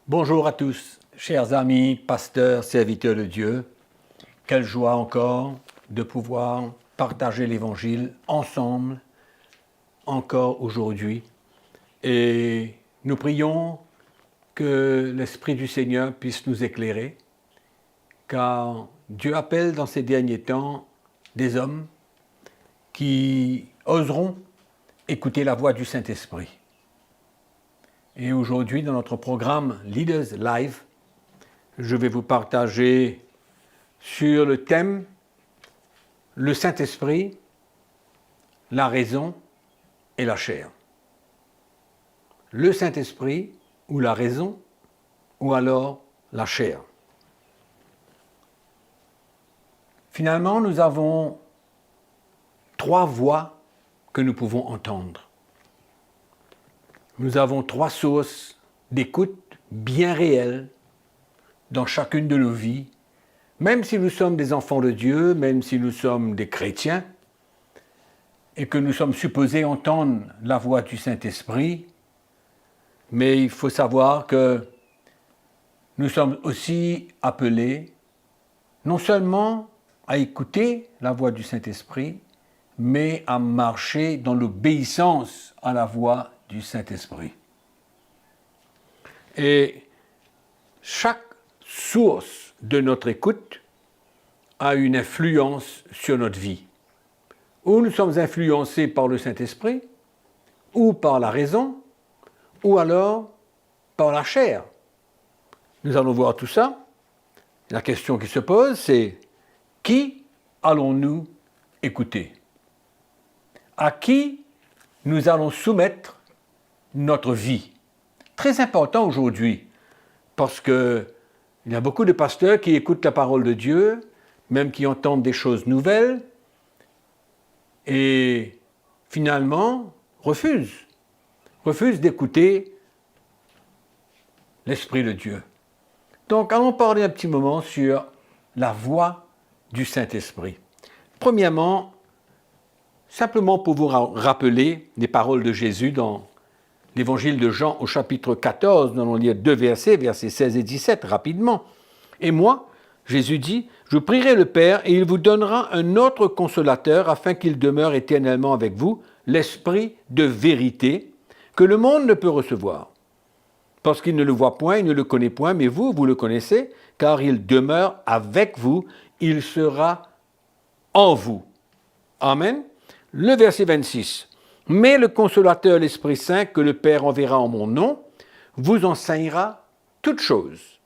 Bonjour à tous, chers amis, pasteurs, serviteurs de Dieu. Quelle joie encore de pouvoir partager l'Évangile ensemble, encore aujourd'hui. Et nous prions que l'Esprit du Seigneur puisse nous éclairer, car Dieu appelle dans ces derniers temps des hommes qui oseront écouter la voix du Saint-Esprit. Et aujourd'hui, dans notre programme Leaders Live, je vais vous partager sur le thème le Saint-Esprit, la raison et la chair. Le Saint-Esprit ou la raison ou alors la chair. Finalement, nous avons trois voix que nous pouvons entendre. Nous avons trois sources d'écoute bien réelles dans chacune de nos vies, même si nous sommes des enfants de Dieu, même si nous sommes des chrétiens, et que nous sommes supposés entendre la voix du Saint-Esprit, mais il faut savoir que nous sommes aussi appelés non seulement à écouter la voix du Saint-Esprit, mais à marcher dans l'obéissance à la voix du Saint-Esprit. Et chaque source de notre écoute a une influence sur notre vie. Ou nous sommes influencés par le Saint-Esprit, ou par la raison, ou alors par la chair. Nous allons voir tout ça. La question qui se pose, c'est qui allons-nous écouter? À qui nous allons soumettre notre vie? Très important aujourd'hui, parce qu'il y a beaucoup de pasteurs qui écoutent la parole de Dieu, même qui entendent des choses nouvelles, et finalement refusent d'écouter l'Esprit de Dieu. Donc, allons parler un petit moment sur la voix du Saint-Esprit. Premièrement, simplement pour vous rappeler les paroles de Jésus dans l'Évangile de Jean au chapitre 14, nous allons lire deux versets, versets 16 et 17, rapidement. « Et moi, Jésus dit, je prierai le Père et il vous donnera un autre consolateur afin qu'il demeure éternellement avec vous, l'Esprit de vérité, que le monde ne peut recevoir. Parce qu'il ne le voit point, il ne le connaît point, mais vous, vous le connaissez, car il demeure avec vous, il sera en vous. » Amen. Le verset 26. « Mais le consolateur, l'Esprit Saint, que le Père enverra en mon nom, vous enseignera toutes choses.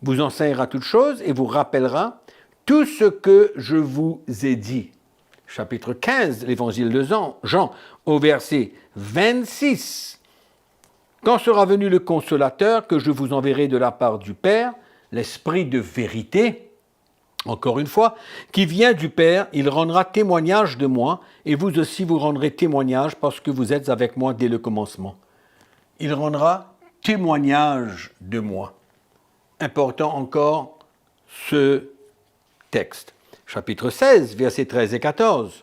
Vous enseignera toutes choses et vous rappellera tout ce que je vous ai dit. » Chapitre 15, l'Évangile de Jean, au verset 26. « Quand sera venu le consolateur que je vous enverrai de la part du Père, l'Esprit de vérité, encore une fois, qui vient du Père, il rendra témoignage de moi, et vous aussi vous rendrez témoignage parce que vous êtes avec moi dès le commencement. » Il rendra témoignage de moi. Important encore ce texte. Chapitre 16, versets 13 et 14.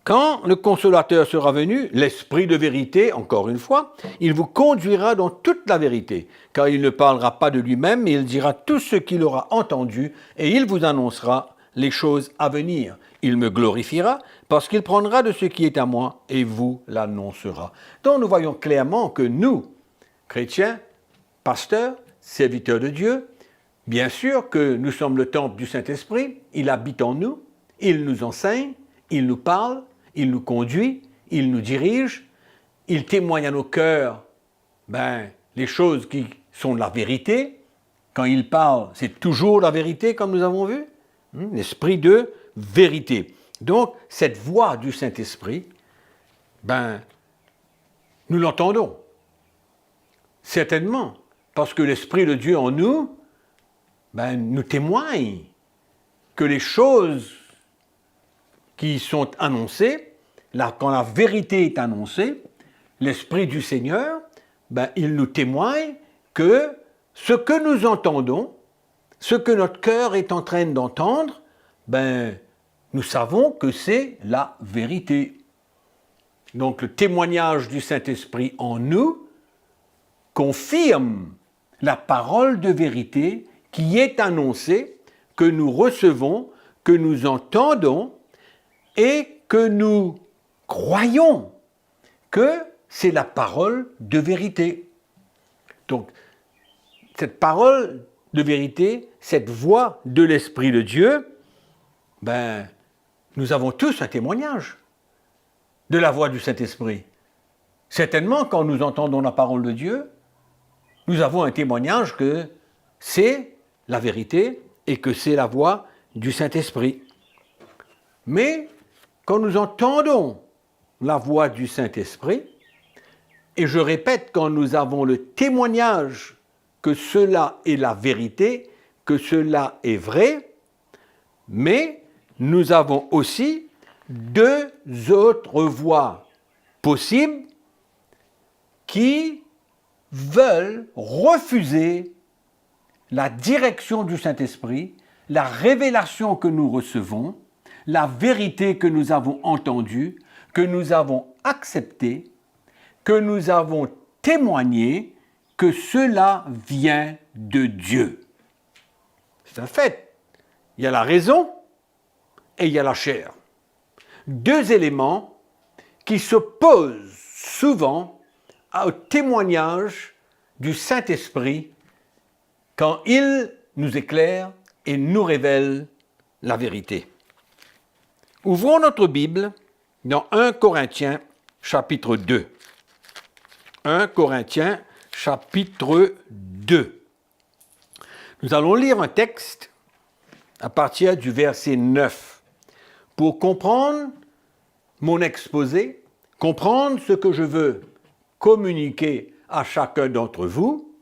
Quand le consolateur sera venu, l'Esprit de vérité, encore une fois, il vous conduira dans toute la vérité, car il ne parlera pas de lui-même, mais il dira tout ce qu'il aura entendu, et il vous annoncera les choses à venir. Il me glorifiera, parce qu'il prendra de ce qui est à moi, et vous l'annoncera. Donc nous voyons clairement que nous, chrétiens, pasteurs, serviteurs de Dieu, bien sûr que nous sommes le temple du Saint-Esprit, il habite en nous, il nous enseigne, il nous parle, il nous conduit, il nous dirige, il témoigne à nos cœurs les choses qui sont de la vérité. Quand il parle, c'est toujours la vérité, comme nous avons vu. L'esprit de vérité. Donc, cette voix du Saint-Esprit, nous l'entendons. Certainement, parce que l'Esprit de Dieu en nous, nous témoigne que les choses qui sont annoncées, quand la vérité est annoncée, l'Esprit du Seigneur, il nous témoigne que ce que nous entendons, ce que notre cœur est en train d'entendre, nous savons que c'est la vérité. Donc le témoignage du Saint-Esprit en nous confirme la parole de vérité qui est annoncée, que nous recevons, que nous entendons et que nous croyons que c'est la parole de vérité. Donc, cette parole de vérité, cette voix de l'Esprit de Dieu, nous avons tous un témoignage de la voix du Saint-Esprit. Certainement, quand nous entendons la parole de Dieu, nous avons un témoignage que c'est la vérité et que c'est la voix du Saint-Esprit. Mais quand nous entendons la voix du Saint-Esprit, et je répète, quand nous avons le témoignage que cela est la vérité, que cela est vrai, mais nous avons aussi deux autres voies possibles qui veulent refuser la direction du Saint-Esprit, la révélation que nous recevons, la vérité que nous avons entendue, que nous avons acceptée, que nous avons témoigné que cela vient de Dieu. C'est un fait. Il y a la raison et il y a la chair. Deux éléments qui s'opposent souvent au témoignage du Saint-Esprit quand il nous éclaire et nous révèle la vérité. Ouvrons notre Bible dans 1 Corinthiens chapitre 2. 1 Corinthiens chapitre 2. Nous allons lire un texte à partir du verset 9 pour comprendre mon exposé, comprendre ce que je veux communiquer à chacun d'entre vous.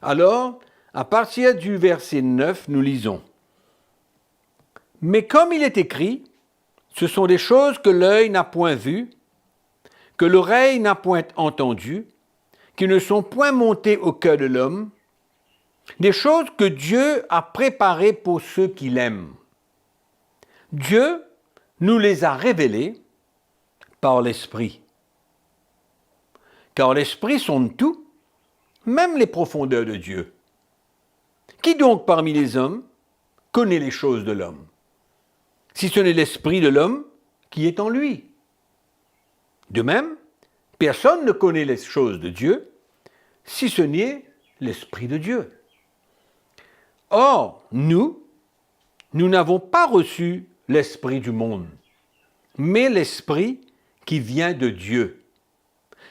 Alors, à partir du verset 9, nous lisons. Mais comme il est écrit, ce sont des choses que l'œil n'a point vues, que l'oreille n'a point entendues, qui ne sont point montées au cœur de l'homme, des choses que Dieu a préparées pour ceux qui l'aiment. Dieu nous les a révélées par l'Esprit. Car l'Esprit sonde tout, même les profondeurs de Dieu. Qui donc parmi les hommes connaît les choses de l'homme, si ce n'est l'Esprit de l'homme qui est en lui? De même, personne ne connaît les choses de Dieu, si ce n'est l'Esprit de Dieu. Or, nous n'avons pas reçu l'Esprit du monde, mais l'Esprit qui vient de Dieu,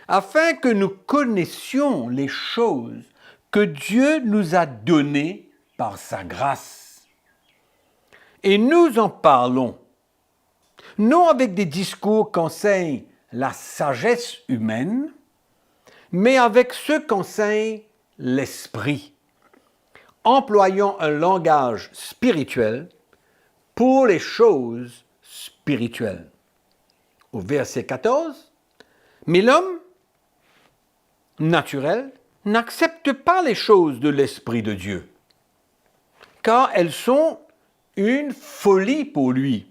afin que nous connaissions les choses que Dieu nous a données par sa grâce. Et nous en parlons, non avec des discours qu'enseigne la sagesse humaine, mais avec ce qu'enseigne l'Esprit, employant un langage spirituel pour les choses spirituelles. Au verset 14, mais l'homme naturel n'accepte pas les choses de l'Esprit de Dieu, car elles sont une folie pour lui,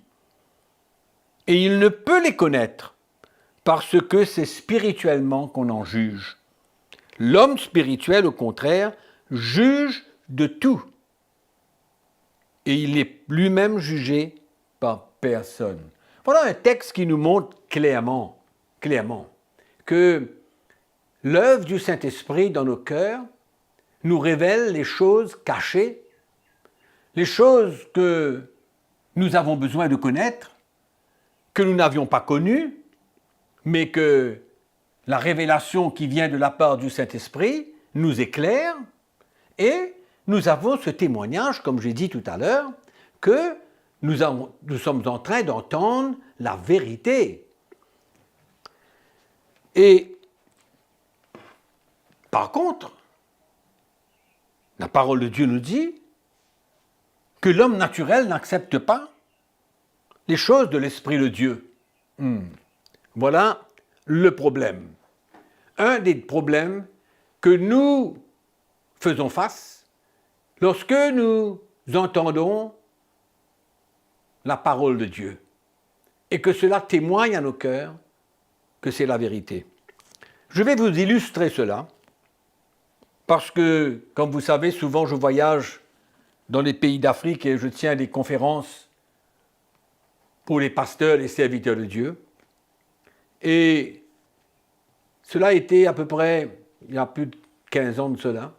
et il ne peut les connaître, parce que c'est spirituellement qu'on en juge. L'homme spirituel, au contraire, juge de tout, et il est lui-même jugé par personne. Voilà un texte qui nous montre clairement que l'œuvre du Saint-Esprit dans nos cœurs nous révèle les choses cachées, les choses que nous avons besoin de connaître, que nous n'avions pas connues, mais que la révélation qui vient de la part du Saint-Esprit nous éclaire, et nous avons ce témoignage, comme j'ai dit tout à l'heure, que nous sommes en train d'entendre la vérité. Et par contre, la parole de Dieu nous dit que l'homme naturel n'accepte pas les choses de l'Esprit de Dieu. Voilà le problème. Un des problèmes que nous faisons face lorsque nous entendons la parole de Dieu et que cela témoigne à nos cœurs que c'est la vérité. Je vais vous illustrer cela parce que, comme vous savez, souvent je voyage dans les pays d'Afrique et je tiens des conférences pour les pasteurs, les serviteurs de Dieu. Et cela a été à peu près, il y a plus de 15 ans de cela.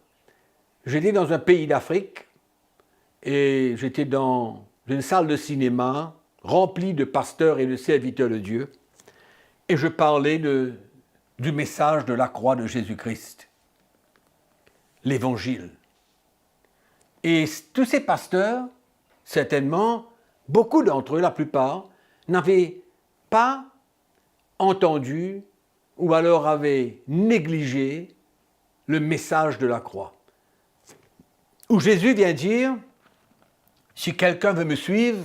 J'étais dans un pays d'Afrique et j'étais dans une salle de cinéma remplie de pasteurs et de serviteurs de Dieu. Et je parlais du message de la croix de Jésus-Christ, l'Évangile. Et tous ces pasteurs, certainement, beaucoup d'entre eux, la plupart, n'avaient pas entendu ou alors avaient négligé le message de la croix. Où Jésus vient dire, si quelqu'un veut me suivre,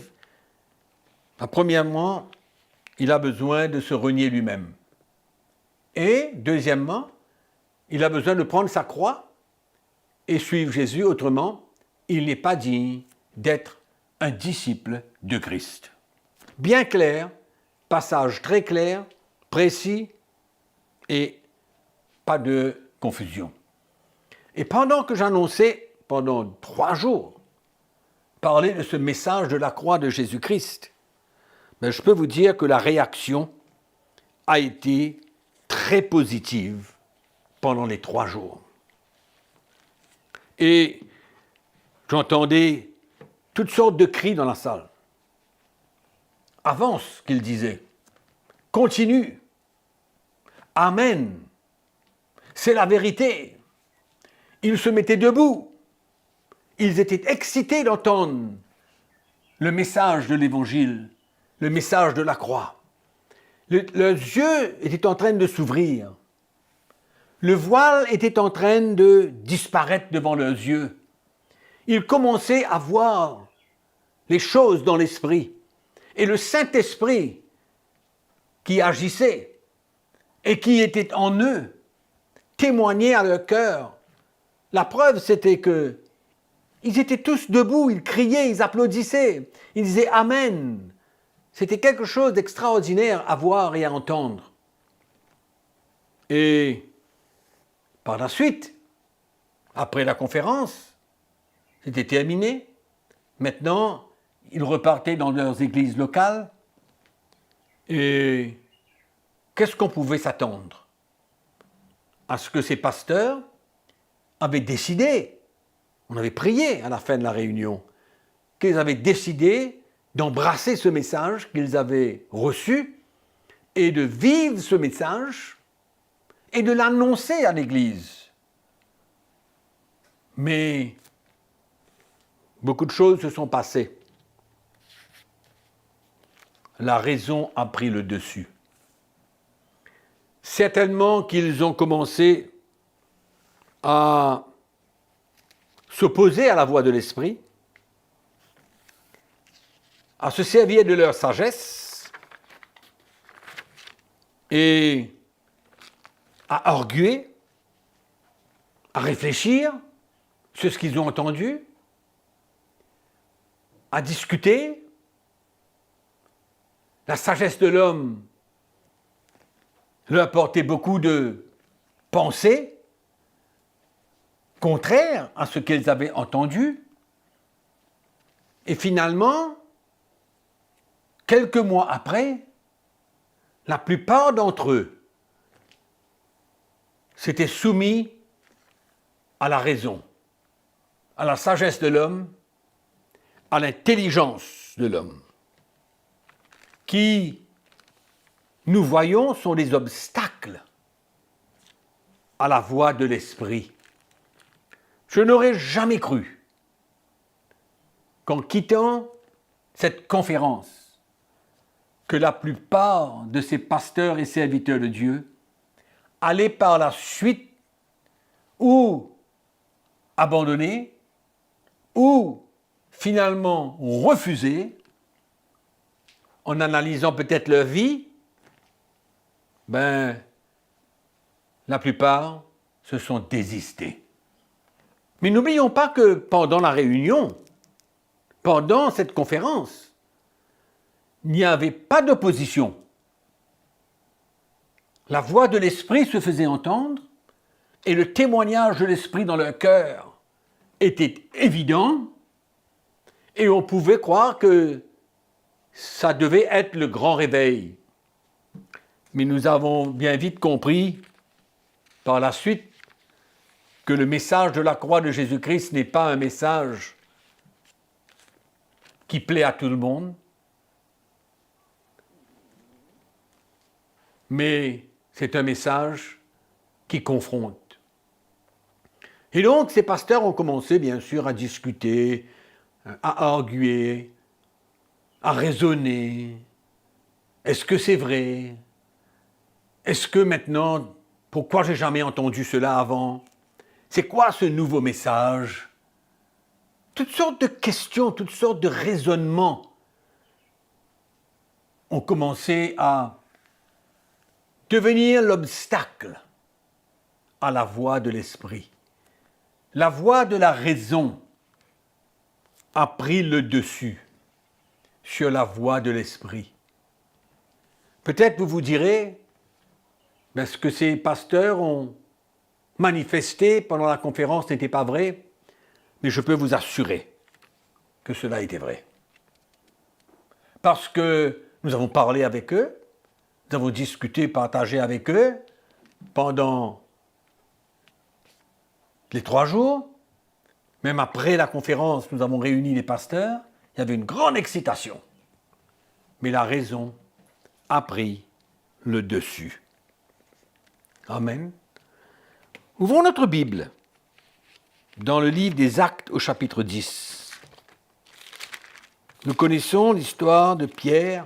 premièrement, il a besoin de se renier lui-même. Et, deuxièmement, il a besoin de prendre sa croix et suivre Jésus. Autrement, il n'est pas digne d'être un disciple de Christ. Bien clair, passage très clair, précis et pas de confusion. Et pendant que j'annonçais, pendant 3 jours, parler de ce message de la croix de Jésus-Christ, mais je peux vous dire que la réaction a été très positive pendant les 3 jours. Et j'entendais toutes sortes de cris dans la salle. Avance, qu'ils disaient. Continue. Amen. C'est la vérité. Ils se mettaient debout. Ils étaient excités d'entendre le message de l'Évangile, le message de la croix. Leurs yeux étaient en train de s'ouvrir. Le voile était en train de disparaître devant leurs yeux. Ils commençaient à voir les choses dans l'esprit. Et le Saint-Esprit qui agissait et qui était en eux témoignait à leur cœur. La preuve, c'était que ils étaient tous debout, ils criaient, ils applaudissaient, ils disaient Amen. C'était quelque chose d'extraordinaire à voir et à entendre. Et par la suite, après la conférence, c'était terminé. Maintenant, ils repartaient dans leurs églises locales. Et qu'est-ce qu'on pouvait s'attendre? À ce que ces pasteurs avaient décidé, on avait prié à la fin de la réunion, qu'ils avaient décidé d'embrasser ce message qu'ils avaient reçu et de vivre ce message et de l'annoncer à l'Église. Mais beaucoup de choses se sont passées. La raison a pris le dessus. Certainement qu'ils ont commencé à s'opposer à la voix de l'Esprit, à se servir de leur sagesse et à arguer, à réfléchir sur ce qu'ils ont entendu, à discuter. La sagesse de l'homme leur apportait beaucoup de pensées contraires à ce qu'ils avaient entendu. Et finalement, quelques mois après, la plupart d'entre eux s'étaient soumis à la raison, à la sagesse de l'homme, à l'intelligence de l'homme, qui, nous voyons, sont des obstacles à la voie de l'esprit. Je n'aurais jamais cru qu'en quittant cette conférence, que la plupart de ces pasteurs et serviteurs de Dieu allaient par la suite ou abandonner ou finalement refuser, en analysant peut-être leur vie, la plupart se sont désistés. Mais n'oublions pas que pendant la réunion, pendant cette conférence, il n'y avait pas d'opposition. La voix de l'Esprit se faisait entendre, et le témoignage de l'Esprit dans leur cœur était évident, et on pouvait croire que ça devait être le grand réveil. Mais nous avons bien vite compris, par la suite, que le message de la croix de Jésus-Christ n'est pas un message qui plaît à tout le monde, mais c'est un message qui confronte. Et donc, ces pasteurs ont commencé, bien sûr, à discuter, à arguer, à raisonner. Est-ce que c'est vrai? Est-ce que maintenant, pourquoi j'ai jamais entendu cela avant? C'est quoi ce nouveau message? Toutes sortes de questions, toutes sortes de raisonnements ont commencé à devenir l'obstacle à la voix de l'esprit. La voix de la raison a pris le dessus sur la voix de l'esprit. Peut-être vous vous direz, ce que ces pasteurs ont manifesté pendant la conférence n'était pas vrai, mais je peux vous assurer que cela était vrai. Parce que nous avons parlé avec eux, nous avons discuté, partagé avec eux pendant les 3 jours. Même après la conférence, nous avons réuni les pasteurs. Il y avait une grande excitation. Mais la raison a pris le dessus. Amen. Ouvrons notre Bible dans le livre des Actes au chapitre 10. Nous connaissons l'histoire de Pierre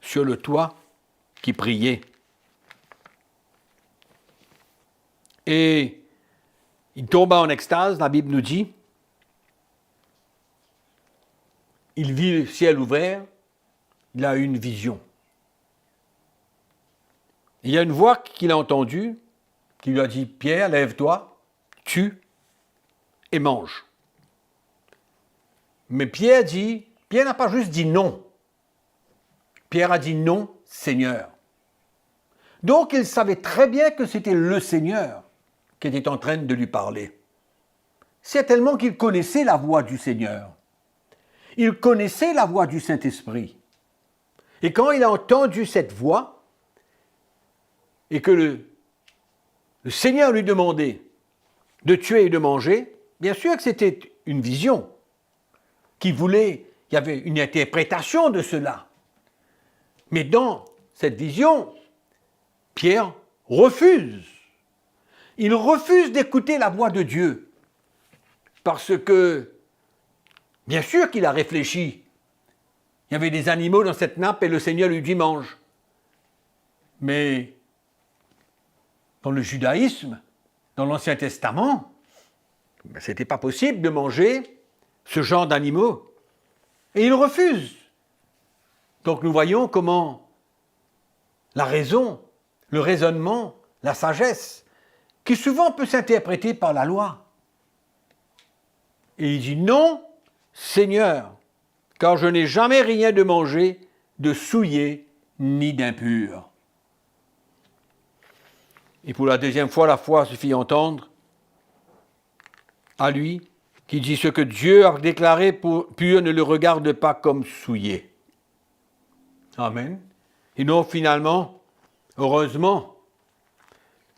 sur le toit qui priait. Et il tomba en extase, la Bible nous dit. Il vit le ciel ouvert, il a eu une vision. Il y a une voix qu'il a entendue, qui lui a dit « Pierre, lève-toi, tue et mange ». Mais Pierre n'a pas juste dit non. Pierre a dit non, Seigneur. Donc il savait très bien que c'était le Seigneur qui était en train de lui parler. C'est tellement qu'il connaissait la voix du Seigneur. Il connaissait la voix du Saint-Esprit. Et quand il a entendu cette voix, et que le Seigneur lui demandait de tuer et de manger, bien sûr que c'était une vision, il y avait une interprétation de cela. Mais dans cette vision, Pierre refuse. Il refuse d'écouter la voix de Dieu. Parce que, bien sûr qu'il a réfléchi. Il y avait des animaux dans cette nappe et le Seigneur lui dit mange. Mais dans le judaïsme, dans l'Ancien Testament, ce n'était pas possible de manger ce genre d'animaux. Et il refuse. Donc nous voyons comment la raison, le raisonnement, la sagesse, qui souvent peut s'interpréter par la loi. Et il dit non, Seigneur, car je n'ai jamais rien de manger, de souillé, ni d'impur. Et pour la deuxième fois, la foi se fit entendre à lui, qui dit ce que Dieu a déclaré pour pur ne le regarde pas comme souillé. Amen. Et non, finalement, heureusement,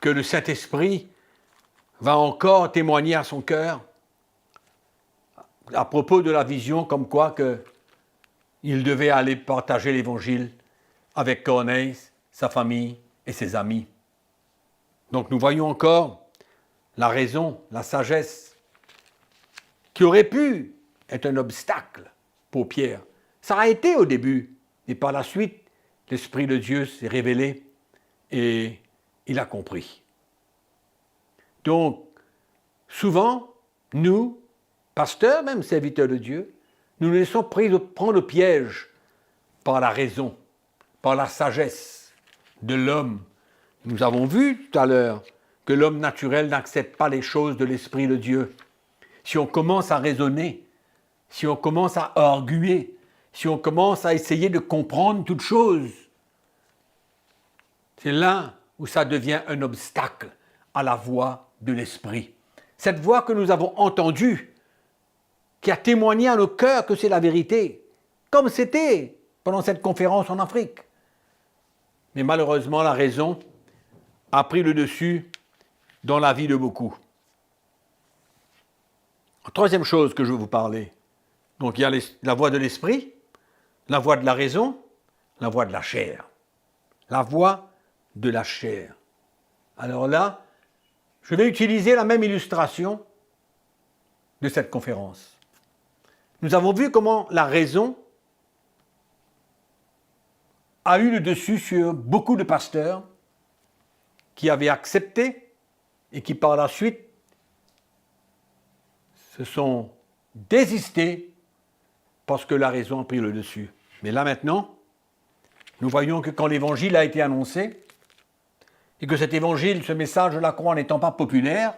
que le Saint-Esprit va encore témoigner à son cœur à propos de la vision, comme quoi il devait aller partager l'Évangile avec Corneille, sa famille et ses amis. Donc nous voyons encore la raison, la sagesse, qui aurait pu être un obstacle pour Pierre. Ça a été au début, et par la suite, l'Esprit de Dieu s'est révélé et il a compris. Donc, souvent, nous, pasteurs, même serviteurs de Dieu, nous nous laissons prendre au piège par la raison, par la sagesse de l'homme. Nous avons vu tout à l'heure que l'homme naturel n'accepte pas les choses de l'Esprit de Dieu. Si on commence à raisonner, si on commence à arguer, si on commence à essayer de comprendre toutes choses, c'est là où ça devient un obstacle à la voix de l'Esprit. Cette voix que nous avons entendue, qui a témoigné à nos cœurs que c'est la vérité, comme c'était pendant cette conférence en Afrique. Mais malheureusement, la raison a pris le dessus dans la vie de beaucoup. Troisième chose que je veux vous parler. Donc il y a la voix de l'esprit, la voix de la raison, la voix de la chair. La voix de la chair. Alors là, je vais utiliser la même illustration de cette conférence. Nous avons vu comment la raison a eu le dessus sur beaucoup de pasteurs qui avaient accepté et qui par la suite se sont désistés parce que la raison a pris le dessus. Mais là maintenant, nous voyons que quand l'évangile a été annoncé, et que cet évangile, ce message de la croix n'étant pas populaire,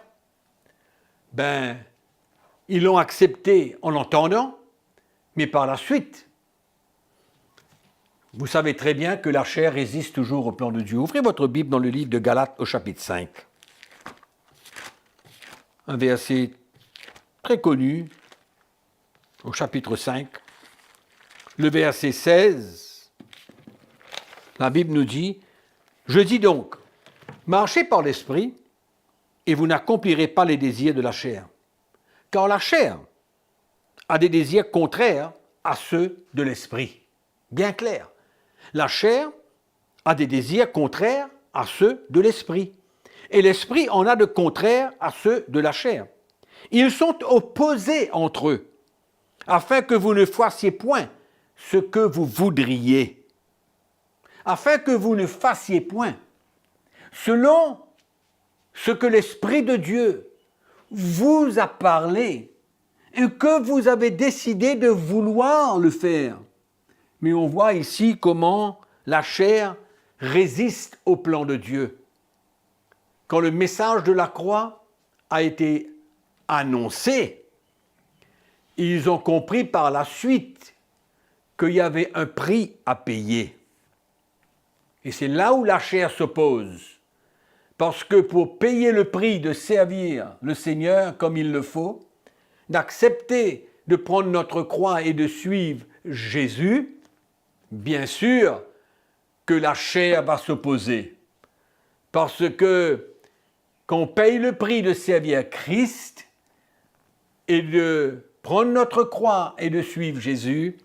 ils l'ont accepté en l'entendant, mais par la suite, vous savez très bien que la chair résiste toujours au plan de Dieu. Ouvrez votre Bible dans le livre de Galates au chapitre 5. Un verset très connu, au chapitre 5, le verset 16, la Bible nous dit « Je dis donc, marchez par l'esprit, et vous n'accomplirez pas les désirs de la chair. Car la chair a des désirs contraires à ceux de l'esprit. » Bien clair. La chair a des désirs contraires à ceux de l'esprit. Et l'esprit en a de contraires à ceux de la chair. Ils sont opposés entre eux, afin que vous ne fassiez point ce que vous voudriez. Afin que vous ne fassiez point selon ce que l'Esprit de Dieu vous a parlé et que vous avez décidé de vouloir le faire. Mais on voit ici comment la chair résiste au plan de Dieu. Quand le message de la croix a été annoncé, ils ont compris par la suite qu'il y avait un prix à payer. Et c'est là où la chair s'oppose. Parce que pour payer le prix de servir le Seigneur comme il le faut, d'accepter de prendre notre croix et de suivre Jésus, bien sûr que la chair va s'opposer. Parce que qu'on paye le prix de servir Christ et de prendre notre croix et de suivre Jésus,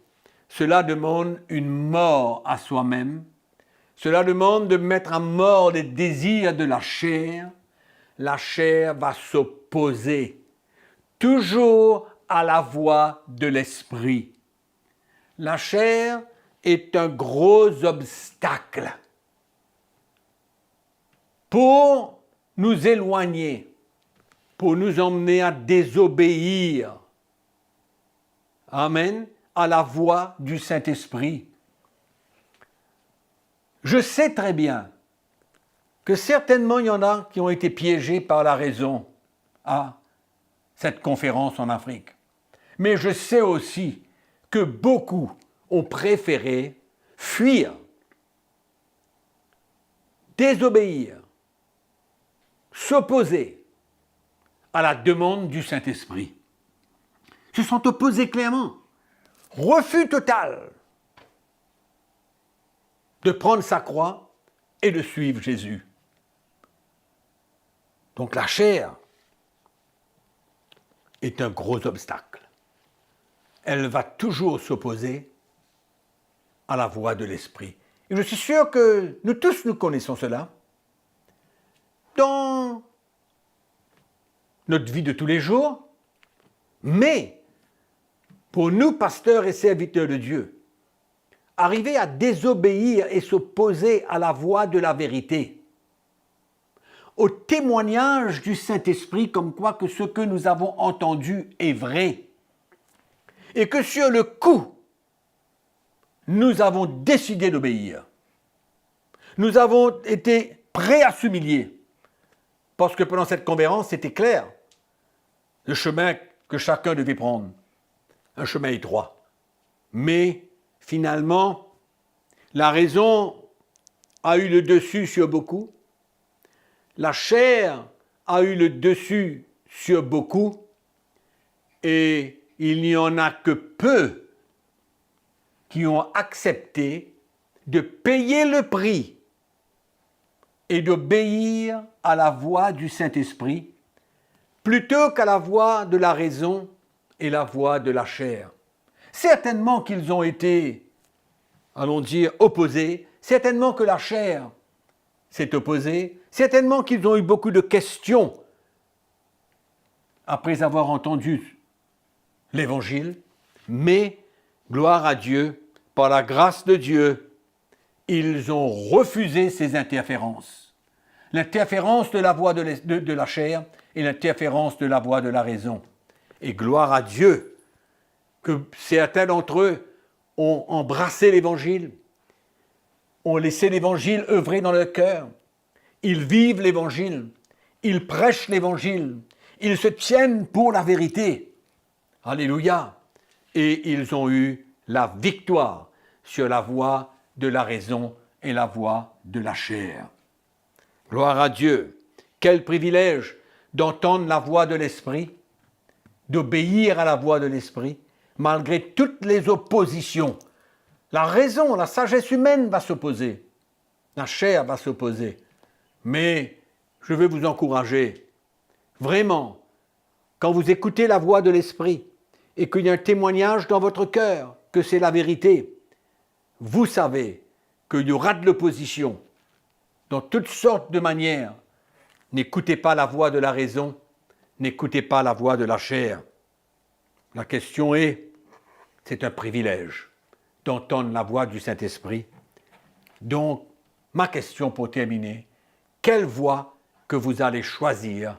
cela demande une mort à soi-même. Cela demande de mettre à mort les désirs de la chair. La chair va s'opposer toujours à la voix de l'esprit. La chair est un gros obstacle pour nous éloigner, pour nous emmener à désobéir. Amen, à la voix du Saint-Esprit. Je sais très bien que certainement il y en a qui ont été piégés par la raison à cette conférence en Afrique. Mais je sais aussi que beaucoup ont préféré fuir, désobéir, s'opposer à la demande du Saint-Esprit. Se sont opposés clairement. Refus total de prendre sa croix et de suivre Jésus. Donc la chair est un gros obstacle. Elle va toujours s'opposer à la voix de l'Esprit. Et je suis sûr que nous tous, nous connaissons cela. Dans notre vie de tous les jours, mais pour nous, pasteurs et serviteurs de Dieu, arriver à désobéir et s'opposer à la voix de la vérité, au témoignage du Saint-Esprit comme quoi que ce que nous avons entendu est vrai, et que sur le coup, nous avons décidé d'obéir. Nous avons été prêts à s'humilier, parce que pendant cette conférence, c'était clair, le chemin que chacun devait prendre, un chemin étroit. Mais finalement, la raison a eu le dessus sur beaucoup. La chair a eu le dessus sur beaucoup et il n'y en a que peu qui ont accepté de payer le prix et d'obéir à la voix du Saint-Esprit plutôt qu'à la voix de la raison et la voix de la chair. Certainement qu'ils ont été, allons dire, opposés, certainement que la chair s'est opposée, certainement qu'ils ont eu beaucoup de questions après avoir entendu l'Évangile, mais, gloire à Dieu, par la grâce de Dieu, ils ont refusé ces interférences. L'interférence de la voix de la chair et l'interférence de la voix de la raison. Et gloire à Dieu que certains d'entre eux ont embrassé l'Évangile, ont laissé l'Évangile œuvrer dans leur cœur. Ils vivent l'Évangile, ils prêchent l'Évangile, ils se tiennent pour la vérité. Alléluia! Et ils ont eu la victoire sur la voie de la raison et la voie de la chair. Gloire à Dieu! Quel privilège d'entendre la voix de l'Esprit, d'obéir à la voix de l'Esprit, malgré toutes les oppositions. La raison, la sagesse humaine va s'opposer, la chair va s'opposer. Mais je veux vous encourager, vraiment, quand vous écoutez la voix de l'Esprit et qu'il y a un témoignage dans votre cœur que c'est la vérité, vous savez qu'il y aura de l'opposition dans toutes sortes de manières. N'écoutez pas la voix de la raison, n'écoutez pas la voix de la chair. La question est, c'est un privilège d'entendre la voix du Saint-Esprit. Donc, ma question pour terminer, quelle voie que vous allez choisir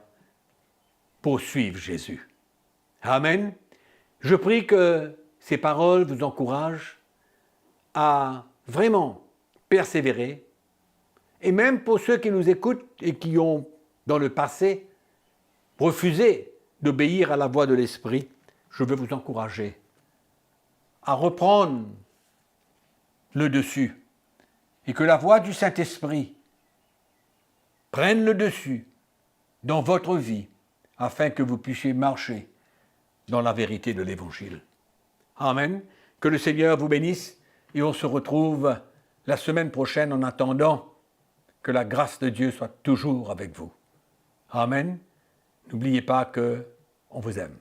pour suivre Jésus? Amen. Je prie que ces paroles vous encouragent à vraiment persévérer. Et même pour ceux qui nous écoutent et qui ont, dans le passé, refusé d'obéir à la voix de l'Esprit, je veux vous encourager à reprendre le dessus et que la voix du Saint-Esprit prenne le dessus dans votre vie afin que vous puissiez marcher dans la vérité de l'Évangile. Amen. Que le Seigneur vous bénisse et on se retrouve la semaine prochaine en attendant que la grâce de Dieu soit toujours avec vous. Amen. N'oubliez pas qu'on vous aime.